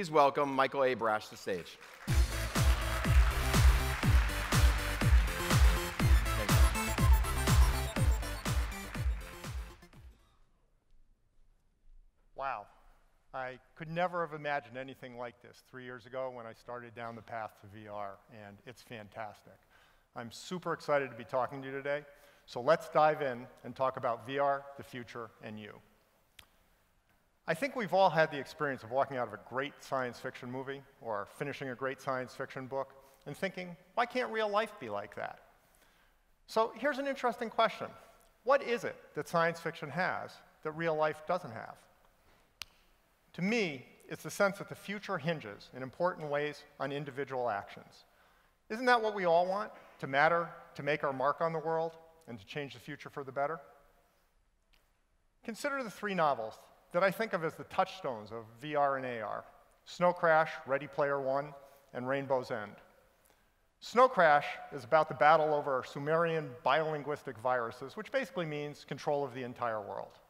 please welcome Michael Abrash to the stage. Wow. I could never have imagined anything like this 3 years ago when I started down the path to VR, and it's fantastic. I'm super excited to be talking to you today, so let's dive in and talk about VR, the future, and you. I think we've all had the experience of walking out of a great science fiction movie or finishing a great science fiction book and thinking, why can't real life be like that? So here's an interesting question. What is it that science fiction has that real life doesn't have? To me, it's the sense that the future hinges in important ways on individual actions. Isn't that what we all want? To matter, to make our mark on the world, and to change the future for the better? Consider the three novels that I think of as the touchstones of VR and AR: Snow Crash, Ready Player One, and Rainbow's End. Snow Crash is about the battle over Sumerian biolinguistic viruses, which basically means control of the entire world.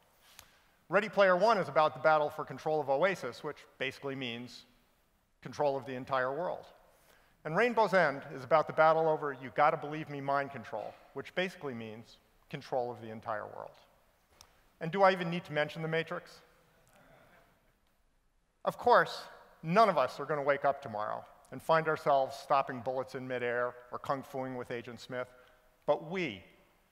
Ready Player One is about the battle for control of Oasis, which basically means control of the entire world. And Rainbow's End is about the battle over you gotta believe me mind control, which basically means control of the entire world. And do I even need to mention the Matrix? Of course, none of us are going to wake up tomorrow and find ourselves stopping bullets in midair or kung-fuing with Agent Smith, but we,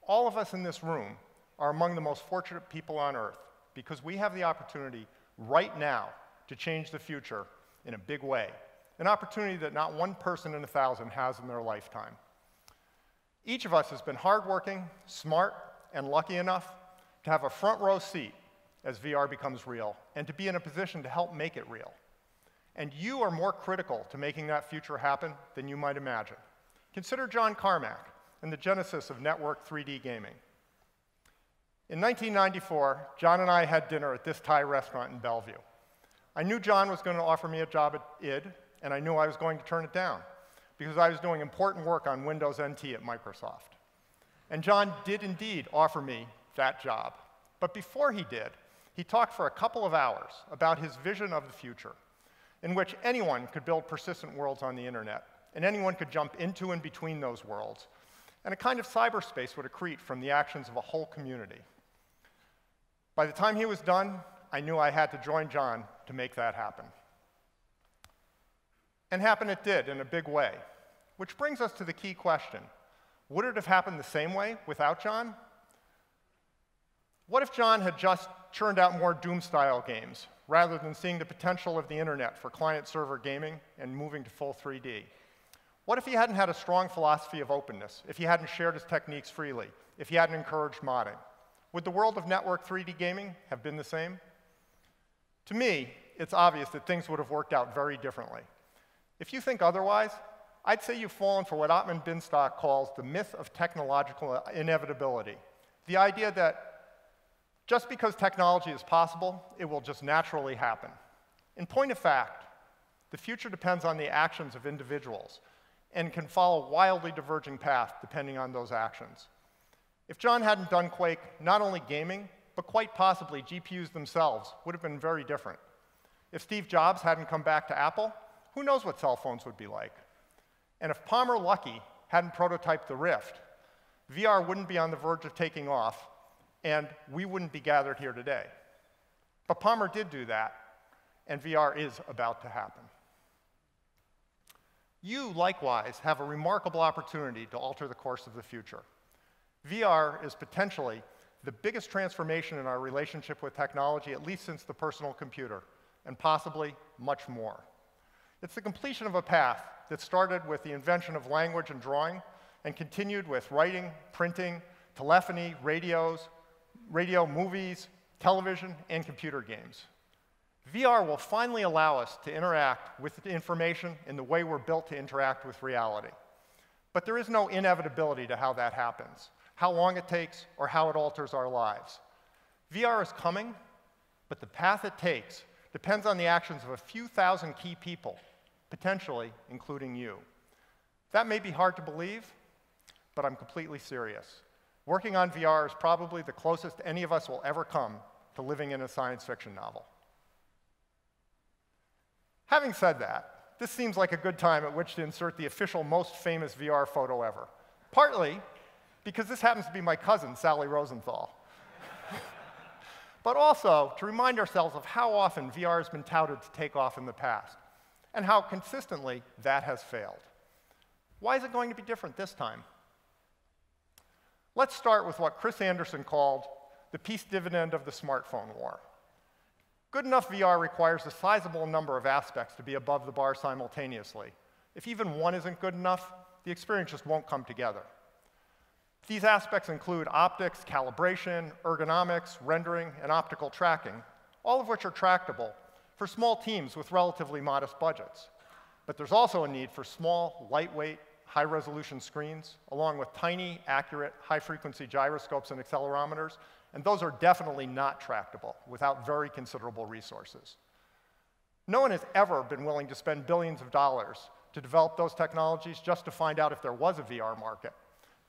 all of us in this room, are among the most fortunate people on Earth because we have the opportunity right now to change the future in a big way, an opportunity that not one person in 1,000 has in their lifetime. Each of us has been hardworking, smart, and lucky enough to have a front row seat as VR becomes real, and to be in a position to help make it real. And you are more critical to making that future happen than you might imagine. Consider John Carmack and the genesis of network 3D gaming. In 1994, John and I had dinner at this Thai restaurant in Bellevue. I knew John was going to offer me a job at id, and I knew I was going to turn it down, because I was doing important work on Windows NT at Microsoft. And John did indeed offer me that job. But before he did, he talked for a couple of hours about his vision of the future, in which anyone could build persistent worlds on the internet, and anyone could jump into and between those worlds, and a kind of cyberspace would accrete from the actions of a whole community. By the time he was done, I knew I had to join John to make that happen. And happen it did in a big way, which brings us to the key question. Would it have happened the same way without John? What if John had just churned out more Doom-style games, rather than seeing the potential of the internet for client-server gaming and moving to full 3D? What if he hadn't had a strong philosophy of openness, if he hadn't shared his techniques freely, if he hadn't encouraged modding? Would the world of network 3D gaming have been the same? To me, it's obvious that things would have worked out very differently. If you think otherwise, I'd say you've fallen for what Ottman Binstock calls the myth of technological inevitability, the idea that just because technology is possible, it will just naturally happen. In point of fact, the future depends on the actions of individuals and can follow wildly diverging paths depending on those actions. If John hadn't done Quake, not only gaming, but quite possibly GPUs themselves would have been very different. If Steve Jobs hadn't come back to Apple, who knows what cell phones would be like? And if Palmer Luckey hadn't prototyped the Rift, VR wouldn't be on the verge of taking off, and we wouldn't be gathered here today. But Palmer did do that, and VR is about to happen. You, likewise, have a remarkable opportunity to alter the course of the future. VR is potentially the biggest transformation in our relationship with technology, at least since the personal computer, and possibly much more. It's the completion of a path that started with the invention of language and drawing, and continued with writing, printing, telephony, radio, movies, television, and computer games. VR will finally allow us to interact with information in the way we're built to interact with reality. But there is no inevitability to how that happens, how long it takes, or how it alters our lives. VR is coming, but the path it takes depends on the actions of a few thousand key people, potentially including you. That may be hard to believe, but I'm completely serious. Working on VR is probably the closest any of us will ever come to living in a science fiction novel. Having said that, this seems like a good time at which to insert the official most famous VR photo ever. Partly because this happens to be my cousin, Sally Rosenthal. But also to remind ourselves of how often VR has been touted to take off in the past, and how consistently that has failed. Why is it going to be different this time? Let's start with what Chris Anderson called the peace dividend of the smartphone war. Good enough VR requires a sizable number of aspects to be above the bar simultaneously. If even one isn't good enough, the experience just won't come together. These aspects include optics, calibration, ergonomics, rendering, and optical tracking, all of which are tractable for small teams with relatively modest budgets. But there's also a need for small, lightweight, high-resolution screens, along with tiny, accurate, high-frequency gyroscopes and accelerometers, and those are definitely not tractable without very considerable resources. No one has ever been willing to spend billions of dollars to develop those technologies just to find out if there was a VR market.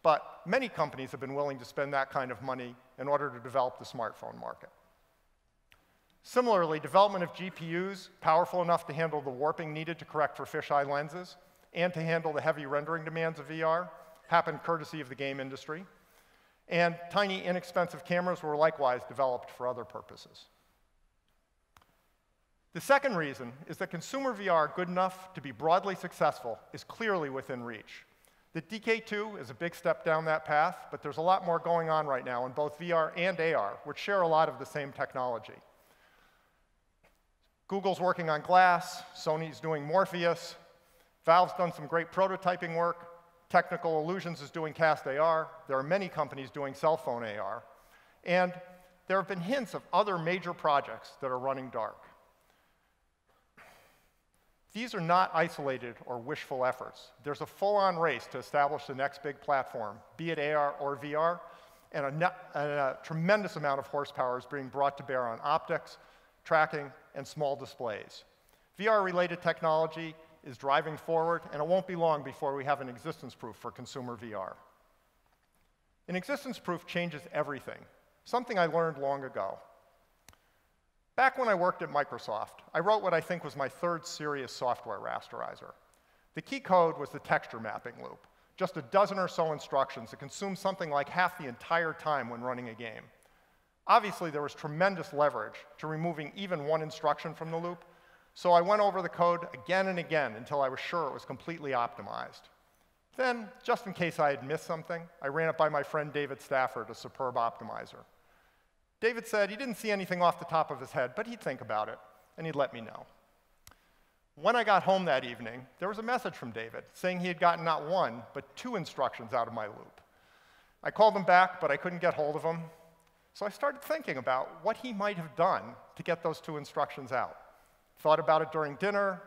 But many companies have been willing to spend that kind of money in order to develop the smartphone market. Similarly, development of GPUs powerful enough to handle the warping needed to correct for fisheye lenses and to handle the heavy rendering demands of VR happened courtesy of the game industry. And tiny, inexpensive cameras were likewise developed for other purposes. The second reason is that consumer VR good enough to be broadly successful is clearly within reach. The DK2 is a big step down that path, but there's a lot more going on right now in both VR and AR, which share a lot of the same technology. Google's working on Glass, Sony's doing Morpheus, Valve's done some great prototyping work, Technical Illusions is doing Cast AR, there are many companies doing cell phone AR, and there have been hints of other major projects that are running dark. These are not isolated or wishful efforts. There's a full-on race to establish the next big platform, be it AR or VR, and a tremendous amount of horsepower is being brought to bear on optics, tracking, and small displays. VR-related technology is driving forward, and it won't be long before we have an existence proof for consumer VR. An existence proof changes everything, something I learned long ago. Back when I worked at Microsoft, I wrote what I think was my third serious software rasterizer. The key code was the texture mapping loop, just a dozen or so instructions that consumed something like half the entire time when running a game. Obviously, there was tremendous leverage to removing even one instruction from the loop, so I went over the code again and again until I was sure it was completely optimized. Then, just in case I had missed something, I ran it by my friend David Stafford, a superb optimizer. David said he didn't see anything off the top of his head, but he'd think about it, and he'd let me know. When I got home that evening, there was a message from David saying he had gotten not one, but 2 instructions out of my loop. I called him back, but I couldn't get hold of him, so I started thinking about what he might have done to get those 2 instructions out. Thought about it during dinner,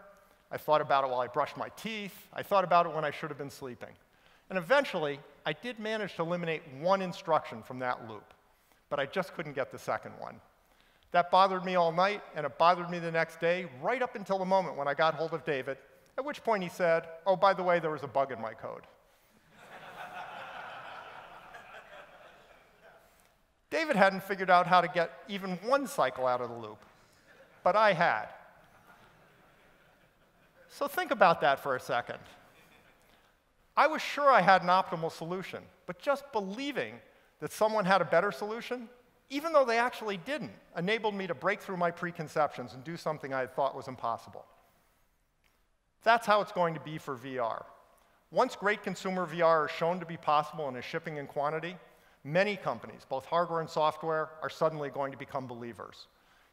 I thought about it while I brushed my teeth, I thought about it when I should have been sleeping. And eventually, I did manage to eliminate 1 instruction from that loop, but I just couldn't get the second one. That bothered me all night, and it bothered me the next day, right up until the moment when I got hold of David, at which point he said, oh, by the way, there was a bug in my code. David hadn't figured out how to get even 1 cycle out of the loop, but I had. So think about that for a second. I was sure I had an optimal solution, but just believing that someone had a better solution, even though they actually didn't, enabled me to break through my preconceptions and do something I had thought was impossible. That's how it's going to be for VR. Once great consumer VR is shown to be possible and is shipping in quantity, many companies, both hardware and software, are suddenly going to become believers.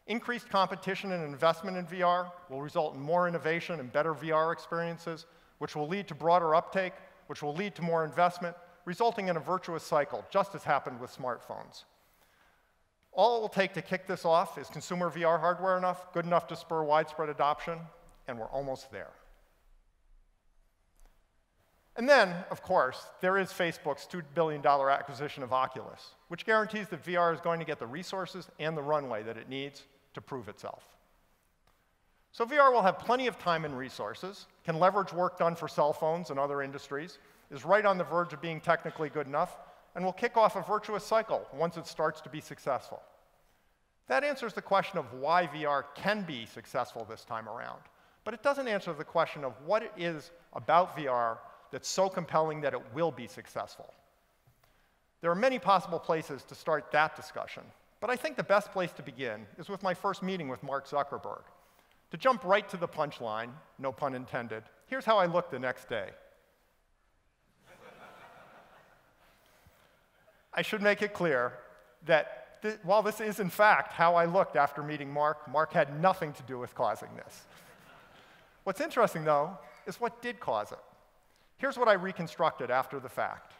Increased competition and investment in VR will result in more innovation and better VR experiences, which will lead to broader uptake, which will lead to more investment, resulting in a virtuous cycle, just as happened with smartphones. All it will take to kick this off is consumer VR hardware good enough to spur widespread adoption, and we're almost there. And then, of course, there is Facebook's $2 billion acquisition of Oculus, which guarantees that VR is going to get the resources and the runway that it needs to prove itself. So VR will have plenty of time and resources, can leverage work done for cell phones and other industries, is right on the verge of being technically good enough, and will kick off a virtuous cycle once it starts to be successful. That answers the question of why VR can be successful this time around. but it doesn't answer the question of what it is about VR that's so compelling that it will be successful. There are many possible places to start that discussion, but I think the best place to begin is with my first meeting with Mark Zuckerberg. To jump right to the punchline, no pun intended, here's how I looked the next day. I should make it clear that while this is in fact how I looked after meeting Mark, Mark had nothing to do with causing this. What's interesting, though, is what did cause it. Here's what I reconstructed after the fact.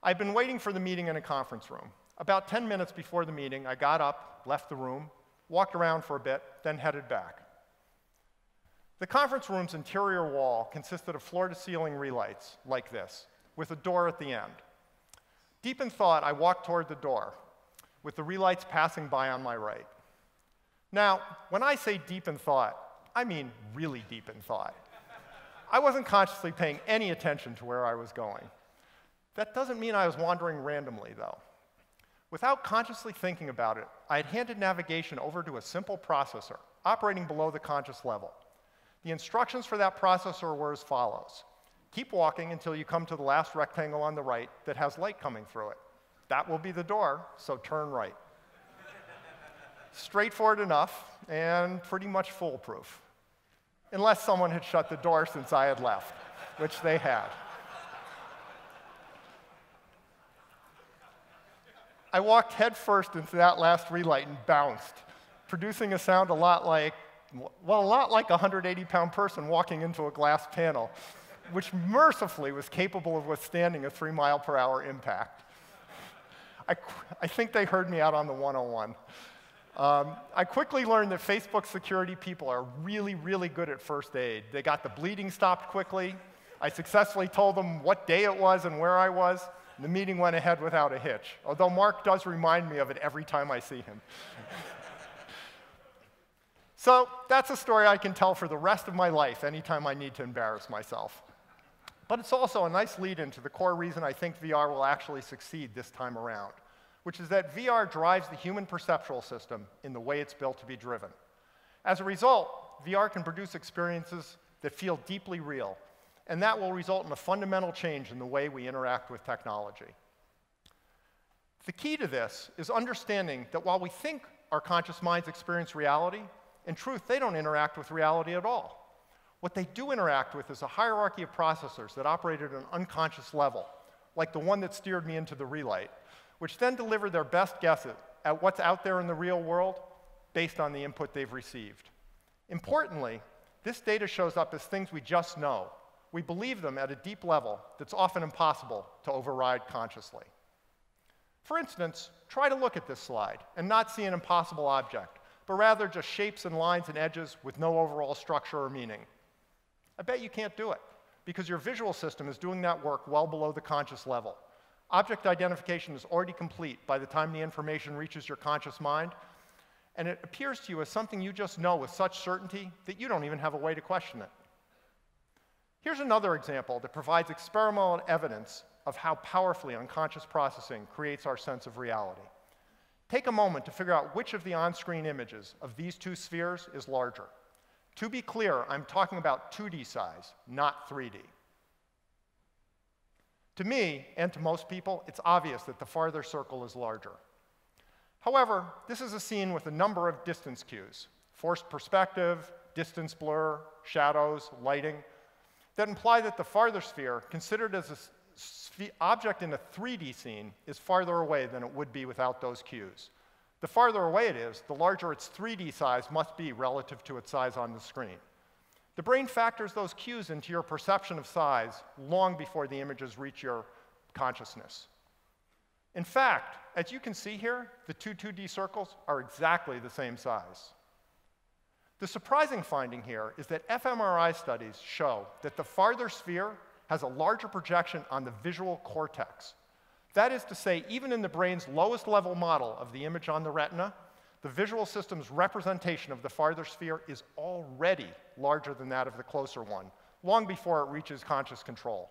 I'd been waiting for the meeting in a conference room. About 10 minutes before the meeting, I got up, left the room, walked around for a bit, then headed back. The conference room's interior wall consisted of floor-to-ceiling relights like this, with a door at the end. Deep in thought, I walked toward the door, with the relights passing by on my right. Now, when I say deep in thought, I mean really deep in thought. I wasn't consciously paying any attention to where I was going. That doesn't mean I was wandering randomly, though. Without consciously thinking about it, I had handed navigation over to a simple processor, operating below the conscious level. The instructions for that processor were as follows. Keep walking until you come to the last rectangle on the right that has light coming through it. That will be the door, so turn right. Straightforward enough and pretty much foolproof. Unless someone had shut the door since I had left, which they had. I walked headfirst into that last relight and bounced, producing a sound a lot like a 180-pound person walking into a glass panel, which mercifully was capable of withstanding a 3-mile-per-hour impact. I think they heard me out on the 101. I quickly learned that Facebook security people are really, really good at first aid. They got the bleeding stopped quickly. I successfully told them what day it was and where I was. And the meeting went ahead without a hitch, although Mark does remind me of it every time I see him. So that's a story I can tell for the rest of my life anytime I need to embarrass myself. But it's also a nice lead-in to the core reason I think VR will actually succeed this time around, which is that VR drives the human perceptual system in the way it's built to be driven. As a result, VR can produce experiences that feel deeply real, and that will result in a fundamental change in the way we interact with technology. The key to this is understanding that while we think our conscious minds experience reality, in truth, they don't interact with reality at all. What they do interact with is a hierarchy of processors that operate at an unconscious level, like the one that steered me into the relight, which then deliver their best guess at what's out there in the real world based on the input they've received. Importantly, this data shows up as things we just know. We believe them at a deep level that's often impossible to override consciously. For instance, try to look at this slide and not see an impossible object, but rather just shapes and lines and edges with no overall structure or meaning. I bet you can't do it, because your visual system is doing that work well below the conscious level. Object identification is already complete by the time the information reaches your conscious mind, and it appears to you as something you just know with such certainty that you don't even have a way to question it. Here's another example that provides experimental evidence of how powerfully unconscious processing creates our sense of reality. Take a moment to figure out which of the on-screen images of these two spheres is larger. To be clear, I'm talking about 2D size, not 3D. To me, and to most people, it's obvious that the farther circle is larger. However, this is a scene with a number of distance cues, forced perspective, distance blur, shadows, lighting, that imply that the farther sphere, considered as an object in a 3D scene, is farther away than it would be without those cues. The farther away it is, the larger its 3D size must be relative to its size on the screen. The brain factors those cues into your perception of size long before the images reach your consciousness. In fact, as you can see here, the two 2D circles are exactly the same size. The surprising finding here is that fMRI studies show that the farther sphere has a larger projection on the visual cortex. That is to say, even in the brain's lowest level model of the image on the retina, the visual system's representation of the farther sphere is already larger than that of the closer one, long before it reaches conscious control.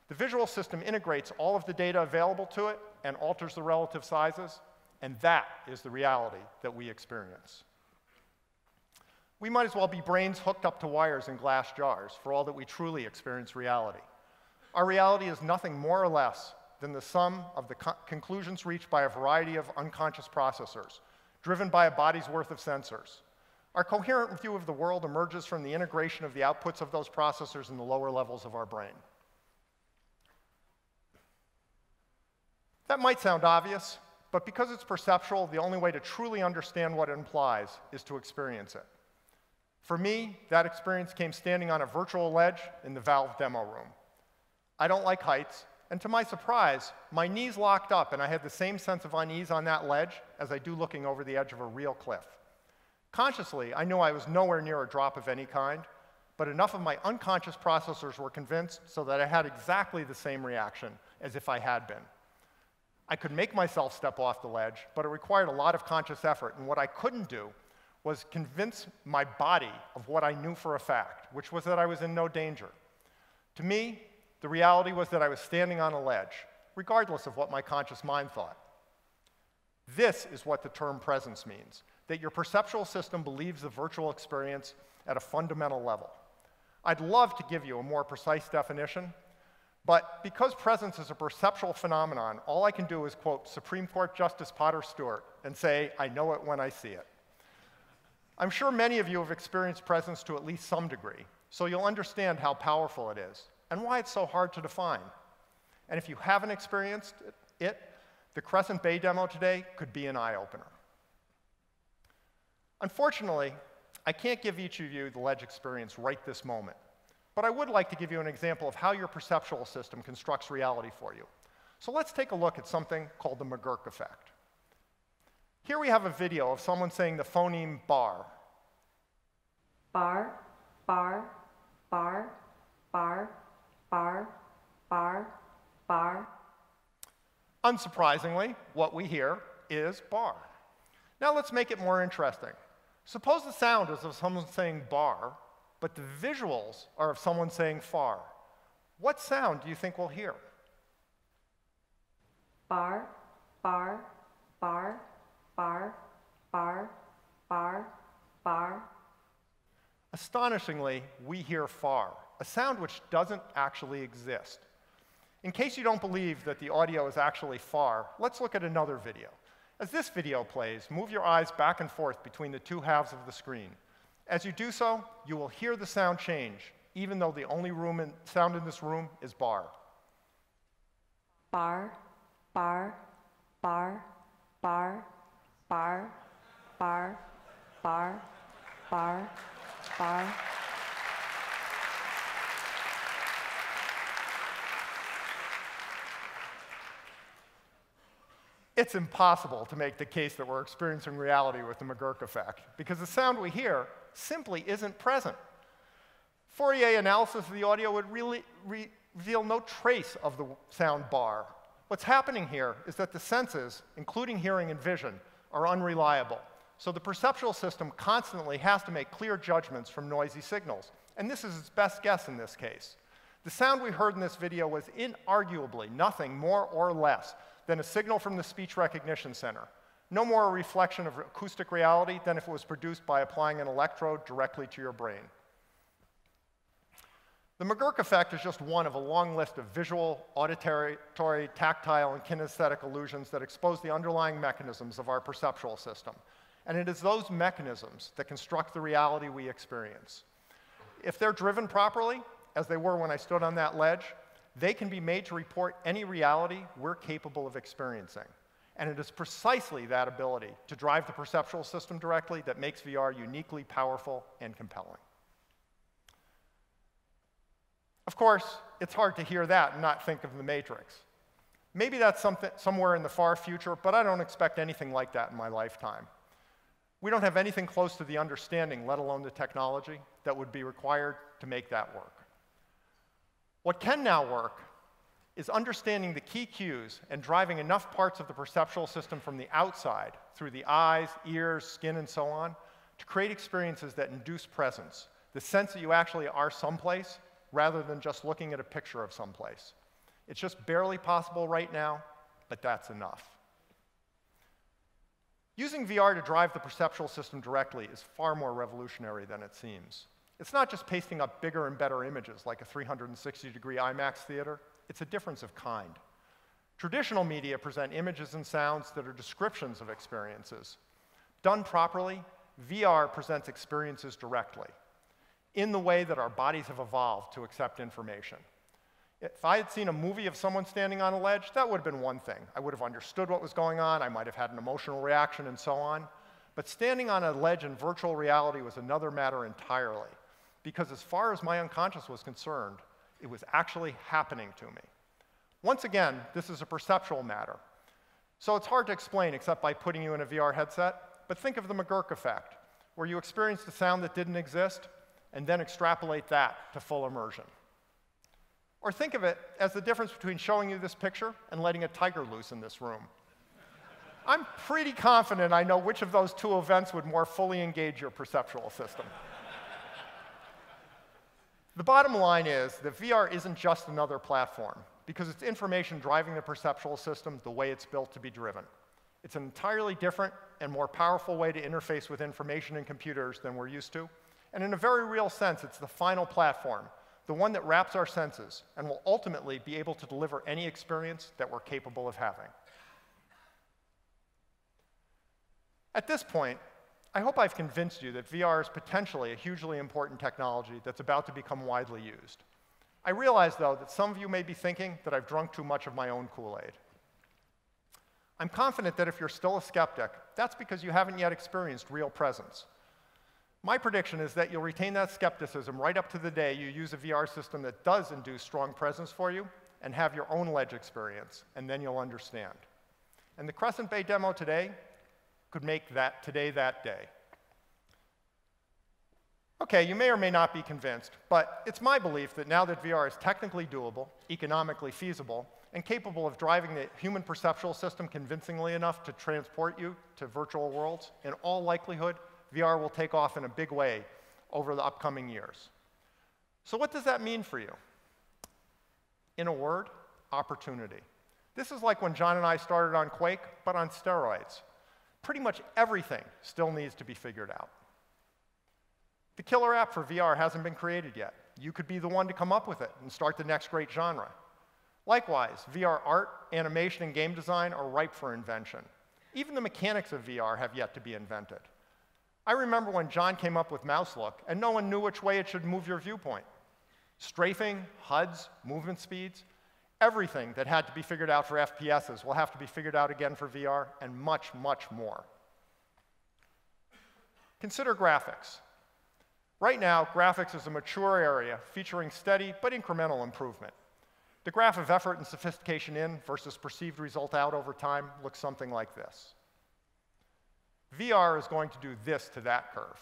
The visual system integrates all of the data available to it and alters the relative sizes, and that is the reality that we experience. We might as well be brains hooked up to wires in glass jars for all that we truly experience reality. Our reality is nothing more or less than the sum of the conclusions reached by a variety of unconscious processors, driven by a body's worth of sensors. Our coherent view of the world emerges from the integration of the outputs of those processors in the lower levels of our brain. That might sound obvious, but because it's perceptual, the only way to truly understand what it implies is to experience it. For me, that experience came standing on a virtual ledge in the Valve demo room. I don't like heights, and to my surprise, my knees locked up and I had the same sense of unease on that ledge as I do looking over the edge of a real cliff. Consciously, I knew I was nowhere near a drop of any kind, but enough of my unconscious processors were convinced so that I had exactly the same reaction as if I had been. I could make myself step off the ledge, but it required a lot of conscious effort, and what I couldn't do was convince my body of what I knew for a fact, which was that I was in no danger. To me, the reality was that I was standing on a ledge, regardless of what my conscious mind thought. This is what the term presence means, that your perceptual system believes the virtual experience at a fundamental level. I'd love to give you a more precise definition, but because presence is a perceptual phenomenon, all I can do is quote Supreme Court Justice Potter Stewart and say, I know it when I see it. I'm sure many of you have experienced presence to at least some degree, so you'll understand how powerful it is and why it's so hard to define. And if you haven't experienced it, the Crescent Bay demo today could be an eye-opener. Unfortunately, I can't give each of you the ledge experience right this moment, but I would like to give you an example of how your perceptual system constructs reality for you. So let's take a look at something called the Mcgurk Effect. Here we have a video of someone saying the phoneme bar. Bar, bar, bar, bar, bar, bar, bar. Unsurprisingly, what we hear is bar. Now let's make it more interesting. Suppose the sound is of someone saying bar, but the visuals are of someone saying far. What sound do you think we'll hear? Bar, bar, bar, bar, bar, bar, bar. Astonishingly, we hear far, a sound which doesn't actually exist. In case you don't believe that the audio is actually far, let's look at another video. As this video plays, move your eyes back and forth between the two halves of the screen. As you do so, you will hear the sound change, even though the only sound in this room is bar. Bar, bar, bar, bar, bar, bar, bar, bar, bar. It's impossible to make the case that we're experiencing reality with the Mcgurk effect, because the sound we hear simply isn't present. Fourier analysis of the audio would really reveal no trace of the sound bar. What's happening here is that the senses, including hearing and vision, are unreliable. So the perceptual system constantly has to make clear judgments from noisy signals, and this is its best guess in this case. The sound we heard in this video was inarguably nothing more or less than a signal from the speech recognition center. No more a reflection of acoustic reality than if it was produced by applying an electrode directly to your brain. The Mcgurk effect is just one of a long list of visual, auditory, tactile, and kinesthetic illusions that expose the underlying mechanisms of our perceptual system. And it is those mechanisms that construct the reality we experience. If they're driven properly, as they were when I stood on that ledge, they can be made to report any reality we're capable of experiencing. And it is precisely that ability to drive the perceptual system directly that makes VR uniquely powerful and compelling. Of course, it's hard to hear that and not think of the Matrix. Maybe that's somewhere in the far future, but I don't expect anything like that in my lifetime. We don't have anything close to the understanding, let alone the technology, that would be required to make that work. What can now work is understanding the key cues and driving enough parts of the perceptual system from the outside, through the eyes, ears, skin, and so on, to create experiences that induce presence, the sense that you actually are someplace, rather than just looking at a picture of someplace. It's just barely possible right now, but that's enough. Using VR to drive the perceptual system directly is far more revolutionary than it seems. It's not just pasting up bigger and better images like a 360-degree IMAX theater. It's a difference of kind. Traditional media present images and sounds that are descriptions of experiences. Done properly, VR presents experiences directly, in the way that our bodies have evolved to accept information. If I had seen a movie of someone standing on a ledge, that would have been one thing. I would have understood what was going on, I might have had an emotional reaction, and so on. But standing on a ledge in virtual reality was another matter entirely, because as far as my unconscious was concerned, it was actually happening to me. Once again, this is a perceptual matter. So it's hard to explain except by putting you in a VR headset, but think of the Mcgurk Effect, where you experienced a sound that didn't exist, and then extrapolate that to full immersion. Or think of it as the difference between showing you this picture and letting a tiger loose in this room. I'm pretty confident I know which of those two events would more fully engage your perceptual system. The bottom line is that VR isn't just another platform, because it's information driving the perceptual system the way it's built to be driven. It's an entirely different and more powerful way to interface with information and computers than we're used to. And in a very real sense, it's the final platform, the one that wraps our senses and will ultimately be able to deliver any experience that we're capable of having. At this point, I hope I've convinced you that VR is potentially a hugely important technology that's about to become widely used. I realize, though, that some of you may be thinking that I've drunk too much of my own Kool-Aid. I'm confident that if you're still a skeptic, that's because you haven't yet experienced real presence. My prediction is that you'll retain that skepticism right up to the day you use a VR system that does induce strong presence for you and have your own ledge experience, and then you'll understand. And the Crescent Bay demo today could make that day. Okay, you may or may not be convinced, but it's my belief that now that VR is technically doable, economically feasible, and capable of driving the human perceptual system convincingly enough to transport you to virtual worlds, in all likelihood, VR will take off in a big way over the upcoming years. So what does that mean for you? In a word, opportunity. This is like when John and I started on Quake, but on steroids. Pretty much everything still needs to be figured out. The killer app for VR hasn't been created yet. You could be the one to come up with it and start the next great genre. Likewise, VR art, animation, and game design are ripe for invention. Even the mechanics of VR have yet to be invented. I remember when John came up with mouse look, and no one knew which way it should move your viewpoint. Strafing, HUDs, movement speeds, everything that had to be figured out for FPSs will have to be figured out again for VR, and much, much more. Consider graphics. Right now, graphics is a mature area featuring steady but incremental improvement. The graph of effort and sophistication in versus perceived result out over time looks something like this. VR is going to do this to that curve.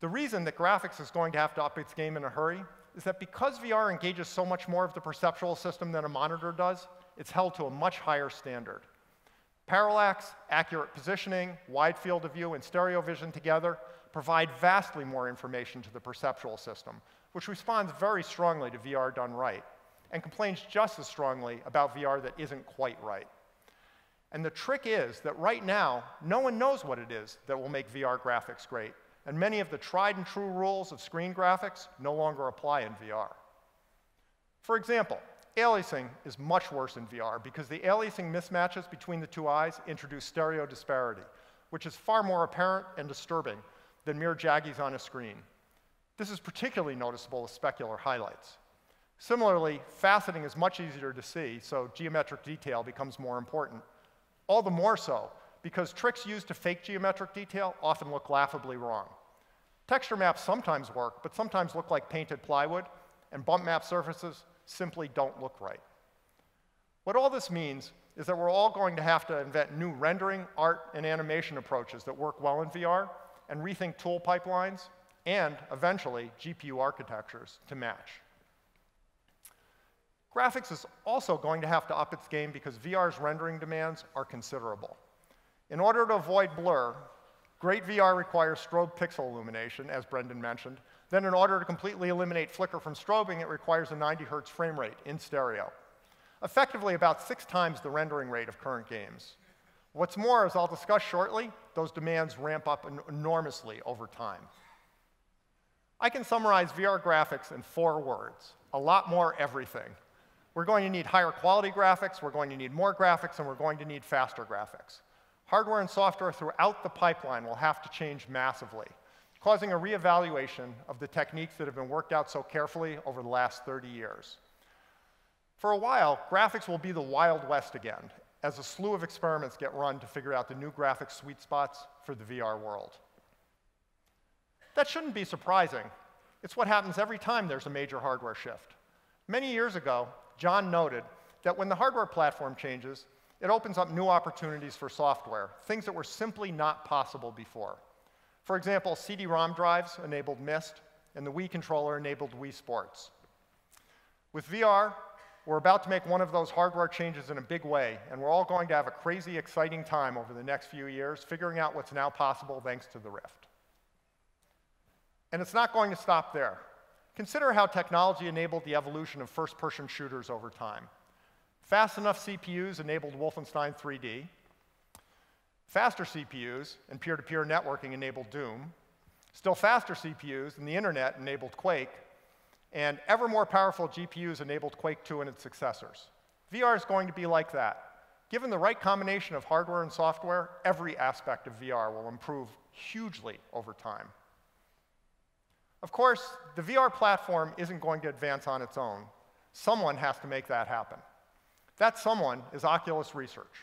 The reason that graphics is going to have to up its game in a hurry is that because VR engages so much more of the perceptual system than a monitor does, it's held to a much higher standard. Parallax, accurate positioning, wide field of view, and stereo vision together provide vastly more information to the perceptual system, which responds very strongly to VR done right, and complains just as strongly about VR that isn't quite right. And the trick is that right now, no one knows what it is that will make VR graphics great, and many of the tried and true rules of screen graphics no longer apply in VR. For example, aliasing is much worse in VR because the aliasing mismatches between the two eyes introduce stereo disparity, which is far more apparent and disturbing than mere jaggies on a screen. This is particularly noticeable with specular highlights. Similarly, faceting is much easier to see, so geometric detail becomes more important. All the more so because tricks used to fake geometric detail often look laughably wrong. Texture maps sometimes work, but sometimes look like painted plywood, and bump map surfaces simply don't look right. What all this means is that we're all going to have to invent new rendering, art, and animation approaches that work well in VR, and rethink tool pipelines, and eventually GPU architectures to match. Graphics is also going to have to up its game because VR's rendering demands are considerable. In order to avoid blur, great VR requires strobe pixel illumination, as Brendan mentioned. Then in order to completely eliminate flicker from strobing, it requires a 90 Hz frame rate in stereo, effectively about 6 times the rendering rate of current games. What's more, as I'll discuss shortly, those demands ramp up enormously over time. I can summarize VR graphics in 4 words: a lot more everything. We're going to need higher quality graphics, we're going to need more graphics, and we're going to need faster graphics. Hardware and software throughout the pipeline will have to change massively, causing a reevaluation of the techniques that have been worked out so carefully over the last 30 years. For a while, graphics will be the Wild West again, as a slew of experiments get run to figure out the new graphics sweet spots for the VR world. That shouldn't be surprising. It's what happens every time there's a major hardware shift. Many years ago, John noted that when the hardware platform changes, it opens up new opportunities for software, things that were simply not possible before. For example, CD-ROM drives enabled Myst, and the Wii controller enabled Wii Sports. With VR, we're about to make one of those hardware changes in a big way, and we're all going to have a crazy, exciting time over the next few years figuring out what's now possible thanks to the Rift. And it's not going to stop there. Consider how technology enabled the evolution of first-person shooters over time. Fast enough CPUs enabled Wolfenstein 3D. Faster CPUs and peer-to-peer networking enabled Doom. Still faster CPUs and the internet enabled Quake. And ever more powerful GPUs enabled Quake 2 and its successors. VR is going to be like that. Given the right combination of hardware and software, every aspect of VR will improve hugely over time. Of course, the VR platform isn't going to advance on its own. Someone has to make that happen. That someone is Oculus Research.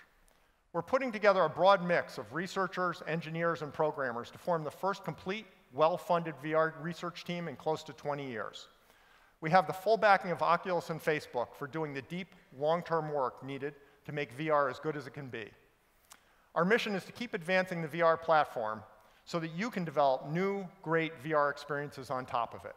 We're putting together a broad mix of researchers, engineers, and programmers to form the first complete, well-funded VR research team in close to 20 years. We have the full backing of Oculus and Facebook for doing the deep, long-term work needed to make VR as good as it can be. Our mission is to keep advancing the VR platform so that you can develop new, great VR experiences on top of it.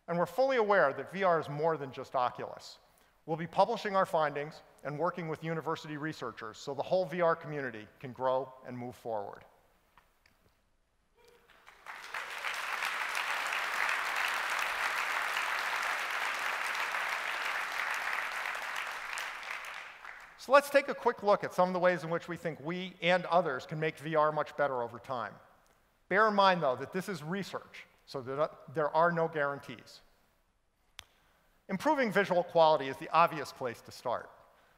And we're fully aware that VR is more than just Oculus. We'll be publishing our findings and working with university researchers so the whole VR community can grow and move forward. So let's take a quick look at some of the ways in which we think we and others can make VR much better over time. Bear in mind, though, that this is research, so that there are no guarantees. Improving visual quality is the obvious place to start.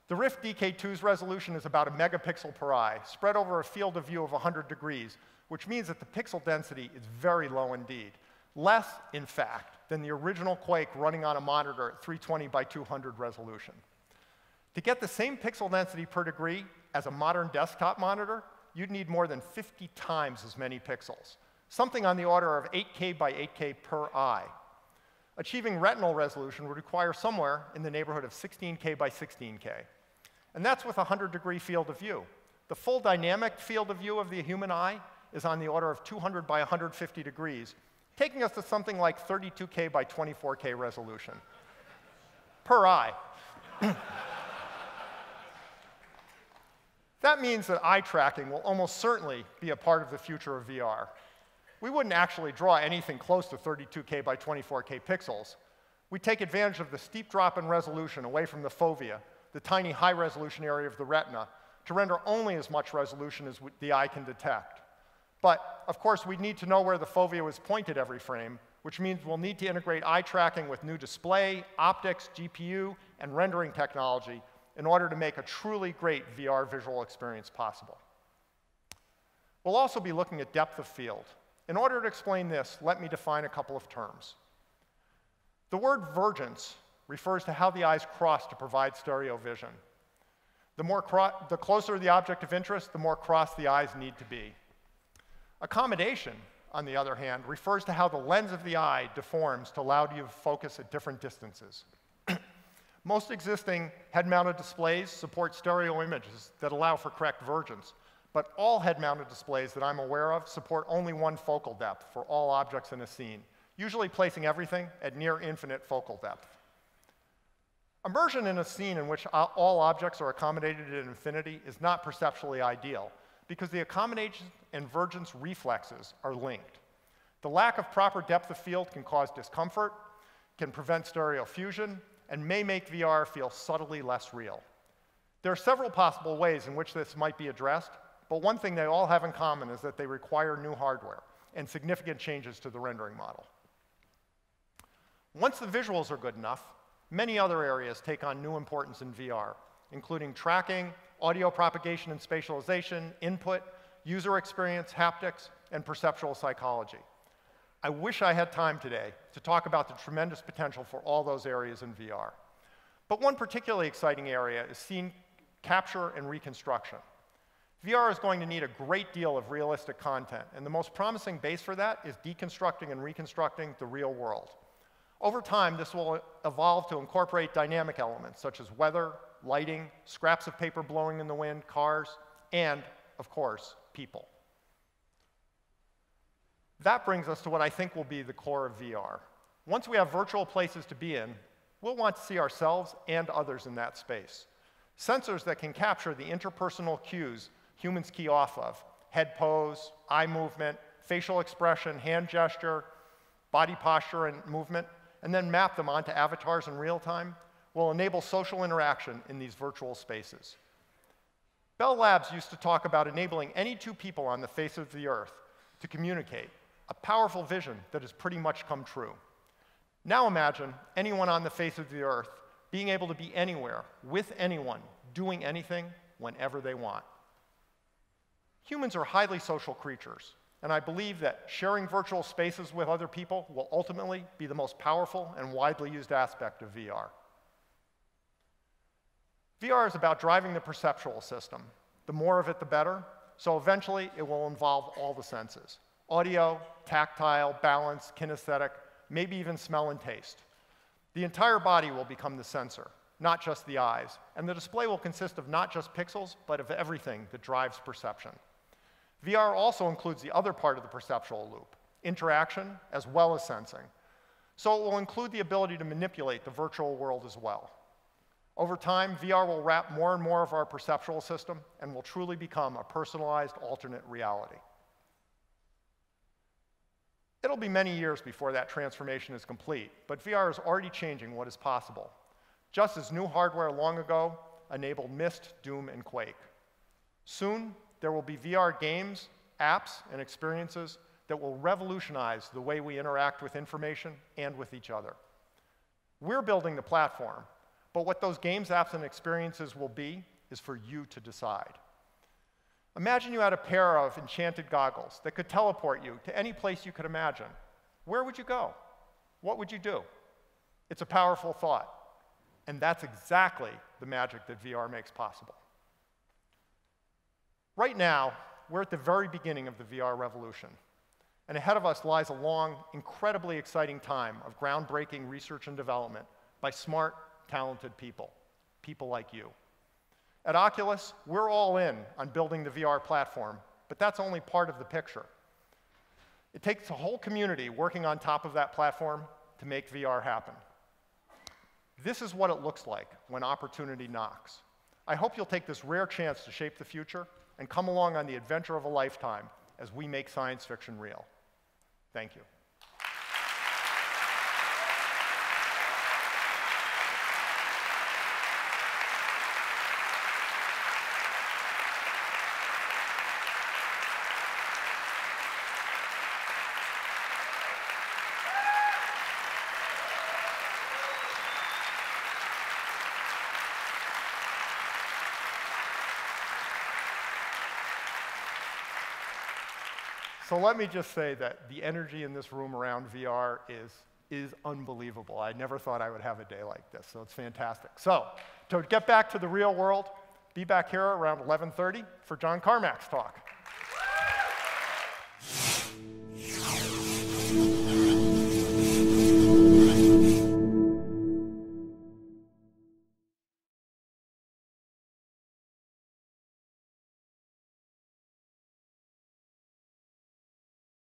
The Rift DK2's resolution is about a megapixel per eye, spread over a field of view of 100 degrees, which means that the pixel density is very low indeed. Less, in fact, than the original Quake running on a monitor at 320 by 200 resolution. To get the same pixel density per degree as a modern desktop monitor, you'd need more than 50 times as many pixels, something on the order of 8K by 8K per eye. Achieving retinal resolution would require somewhere in the neighborhood of 16K by 16K. And that's with a 100-degree field of view. The full dynamic field of view of the human eye is on the order of 200 by 150 degrees, taking us to something like 32K by 24K resolution per eye. That means that eye tracking will almost certainly be a part of the future of VR. We wouldn't actually draw anything close to 32K by 24K pixels. We take advantage of the steep drop in resolution away from the fovea, the tiny high-resolution area of the retina, to render only as much resolution as the eye can detect. But, of course, we need to know where the fovea is pointed every frame, which means we'll need to integrate eye tracking with new display, optics, GPU, and rendering technology in order to make a truly great VR visual experience possible. We'll also be looking at depth of field. In order to explain this, let me define a couple of terms. The word vergence refers to how the eyes cross to provide stereo vision. The closer the object of interest, the more cross the eyes need to be. Accommodation, on the other hand, refers to how the lens of the eye deforms to allow you to focus at different distances. Most existing head-mounted displays support stereo images that allow for correct vergence, but all head-mounted displays that I'm aware of support only one focal depth for all objects in a scene, usually placing everything at near infinite focal depth. Immersion in a scene in which all objects are accommodated at infinity is not perceptually ideal, because the accommodation and vergence reflexes are linked. The lack of proper depth of field can cause discomfort, can prevent stereo fusion, and may make VR feel subtly less real. There are several possible ways in which this might be addressed, but one thing they all have in common is that they require new hardware and significant changes to the rendering model. Once the visuals are good enough, many other areas take on new importance in VR, including tracking, audio propagation and spatialization, input, user experience, haptics, and perceptual psychology. I wish I had time today to talk about the tremendous potential for all those areas in VR. But one particularly exciting area is scene capture and reconstruction. VR is going to need a great deal of realistic content, and the most promising base for that is deconstructing and reconstructing the real world. Over time, this will evolve to incorporate dynamic elements such as weather, lighting, scraps of paper blowing in the wind, cars, and, of course, people. That brings us to what I think will be the core of VR. Once we have virtual places to be in, we'll want to see ourselves and others in that space. Sensors that can capture the interpersonal cues humans key off of, head pose, eye movement, facial expression, hand gesture, body posture and movement, and then map them onto avatars in real time, will enable social interaction in these virtual spaces. Bell Labs used to talk about enabling any two people on the face of the earth to communicate, a powerful vision that has pretty much come true. Now imagine anyone on the face of the earth being able to be anywhere, with anyone, doing anything, whenever they want. Humans are highly social creatures, and I believe that sharing virtual spaces with other people will ultimately be the most powerful and widely used aspect of VR. VR is about driving the perceptual system. The more of it, the better, so eventually it will involve all the senses: audio, tactile, balance, kinesthetic, maybe even smell and taste. The entire body will become the sensor, not just the eyes, and the display will consist of not just pixels, but of everything that drives perception. VR also includes the other part of the perceptual loop, interaction as well as sensing. So it will include the ability to manipulate the virtual world as well. Over time, VR will wrap more and more of our perceptual system and will truly become a personalized alternate reality. It'll be many years before that transformation is complete, but VR is already changing what is possible, just as new hardware long ago enabled Myst, Doom, and Quake. Soon, there will be VR games, apps, and experiences that will revolutionize the way we interact with information and with each other. We're building the platform, but what those games, apps, and experiences will be is for you to decide. Imagine you had a pair of enchanted goggles that could teleport you to any place you could imagine. Where would you go? What would you do? It's a powerful thought, and that's exactly the magic that VR makes possible. Right now, we're at the very beginning of the VR revolution, and ahead of us lies a long, incredibly exciting time of groundbreaking research and development by smart, talented people, people like you. At Oculus, we're all in on building the VR platform, but that's only part of the picture. It takes a whole community working on top of that platform to make VR happen. This is what it looks like when opportunity knocks. I hope you'll take this rare chance to shape the future and come along on the adventure of a lifetime as we make science fiction real. Thank you. So let me just say that the energy in this room around VR is unbelievable. I never thought I would have a day like this, so it's fantastic. So to get back to the real world, be back here around 11:30 for John Carmack's talk.